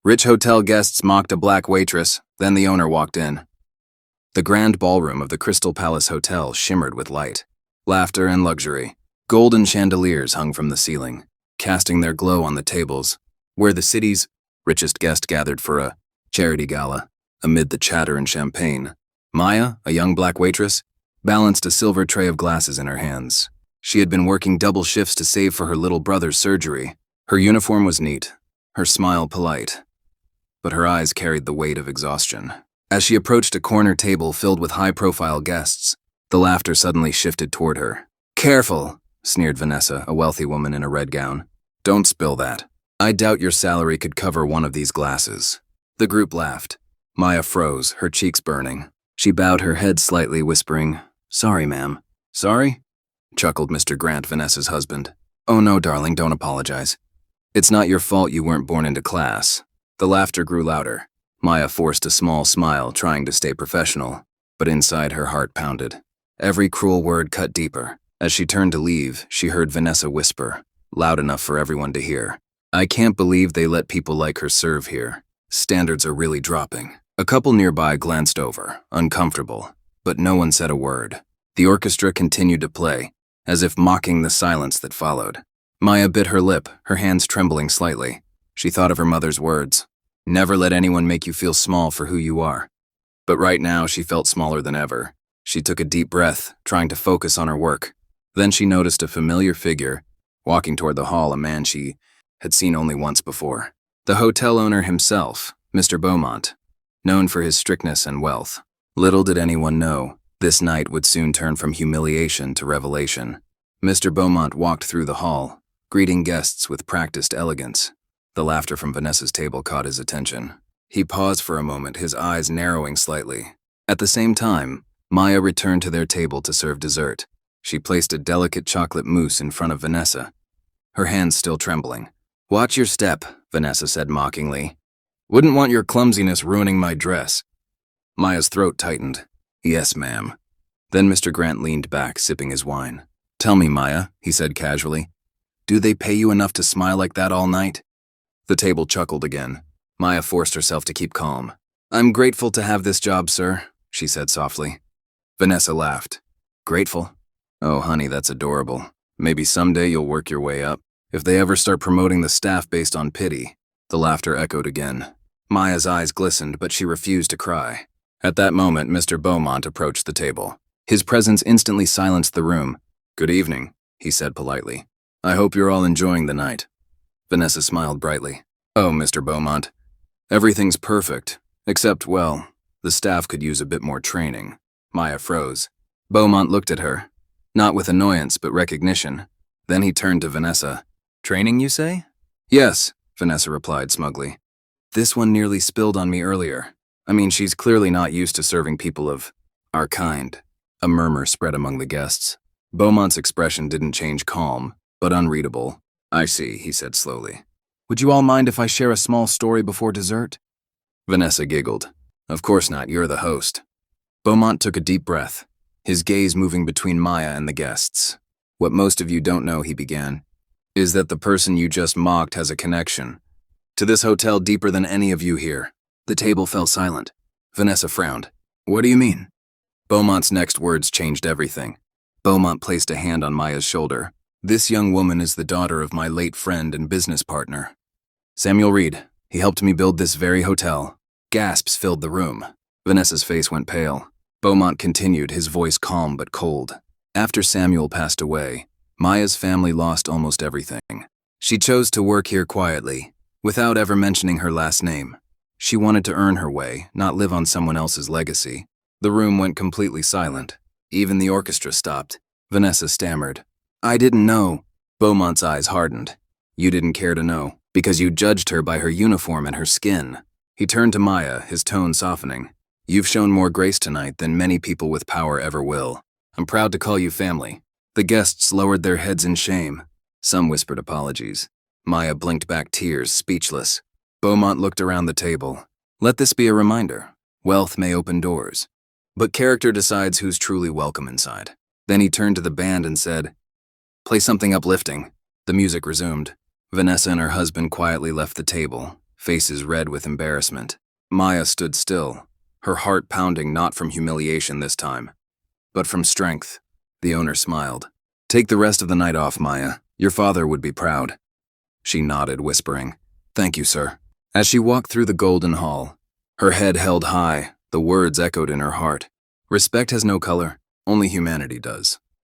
Rich hotel guests mocked a black waitress, then the owner walked in. The grand ballroom of the Crystal Palace Hotel shimmered with light, laughter, and luxury. Golden chandeliers hung from the ceiling, casting their glow on the tables, where the city's richest guest gathered for a charity gala. Amid the chatter and champagne, Maya, a young black waitress, balanced a silver tray of glasses in her hands. She had been working double shifts to save for her little brother's surgery. Her uniform was neat, her smile polite, but her eyes carried the weight of exhaustion. As she approached a corner table filled with high-profile guests, the laughter suddenly shifted toward her. "Careful," sneered Vanessa, a wealthy woman in a red gown. "Don't spill that. I doubt your salary could cover one of these glasses." The group laughed. Maya froze, her cheeks burning. She bowed her head slightly, whispering, "Sorry, ma'am." "Sorry?" chuckled Mr. Grant, Vanessa's husband. "Oh no, darling, don't apologize. It's not your fault you weren't born into class." The laughter grew louder. Maya forced a small smile, trying to stay professional, but inside her heart pounded. Every cruel word cut deeper. As she turned to leave, she heard Vanessa whisper, loud enough for everyone to hear, "I can't believe they let people like her serve here. Standards are really dropping." A couple nearby glanced over, uncomfortable, but no one said a word. The orchestra continued to play, as if mocking the silence that followed. Maya bit her lip, her hands trembling slightly. She thought of her mother's words, "Never let anyone make you feel small for who you are." But right now she felt smaller than ever. She took a deep breath, trying to focus on her work. Then she noticed a familiar figure, walking toward the hall, a man she had seen only once before. The hotel owner himself, Mr. Beaumont, known for his strictness and wealth. Little did anyone know, this night would soon turn from humiliation to revelation. Mr. Beaumont walked through the hall, greeting guests with practiced elegance. The laughter from Vanessa's table caught his attention. He paused for a moment, his eyes narrowing slightly. At the same time, Maya returned to their table to serve dessert. She placed a delicate chocolate mousse in front of Vanessa, her hands still trembling. "Watch your step," Vanessa said mockingly. "Wouldn't want your clumsiness ruining my dress." Maya's throat tightened. "Yes, ma'am." Then Mr. Grant leaned back, sipping his wine. "Tell me, Maya," he said casually, "do they pay you enough to smile like that all night?" The table chuckled again. Maya forced herself to keep calm. "I'm grateful to have this job, sir," she said softly. Vanessa laughed. "Grateful? Oh, honey, that's adorable. Maybe someday you'll work your way up. If they ever start promoting the staff based on pity." The laughter echoed again. Maya's eyes glistened, but she refused to cry. At that moment, Mr. Beaumont approached the table. His presence instantly silenced the room. "Good evening," he said politely. "I hope you're all enjoying the night." Vanessa smiled brightly. "Oh, Mr. Beaumont, everything's perfect, except, well, the staff could use a bit more training." Maya froze. Beaumont looked at her, not with annoyance but recognition. Then he turned to Vanessa. "Training, you say?" "Yes," Vanessa replied smugly. "This one nearly spilled on me earlier. I mean, she's clearly not used to serving people of our kind." A murmur spread among the guests. Beaumont's expression didn't change, calm, but unreadable. "I see," he said slowly. "Would you all mind if I share a small story before dessert?" Vanessa giggled. "Of course not, you're the host." Beaumont took a deep breath, his gaze moving between Maya and the guests. "What most of you don't know," he began, "is that the person you just mocked has a connection to this hotel deeper than any of you here." The table fell silent. Vanessa frowned. "What do you mean?" Beaumont's next words changed everything. Beaumont placed a hand on Maya's shoulder. "This young woman is the daughter of my late friend and business partner, Samuel Reed. He helped me build this very hotel." Gasps filled the room. Vanessa's face went pale. Beaumont continued, his voice calm but cold. "After Samuel passed away, Maya's family lost almost everything. She chose to work here quietly, without ever mentioning her last name. She wanted to earn her way, not live on someone else's legacy." The room went completely silent. Even the orchestra stopped. Vanessa stammered, "I didn't know." Beaumont's eyes hardened. "You didn't care to know, because you judged her by her uniform and her skin." He turned to Maya, his tone softening. "You've shown more grace tonight than many people with power ever will. I'm proud to call you family." The guests lowered their heads in shame. Some whispered apologies. Maya blinked back tears, speechless. Beaumont looked around the table. "Let this be a reminder. Wealth may open doors, but character decides who's truly welcome inside." Then he turned to the band and said, "Play something uplifting." The music resumed. Vanessa and her husband quietly left the table, faces red with embarrassment. Maya stood still, her heart pounding not from humiliation this time, but from strength. The owner smiled. "Take the rest of the night off, Maya. Your father would be proud." She nodded, whispering, "Thank you, sir." As she walked through the golden hall, her head held high, the words echoed in her heart. Respect has no color, only humanity does.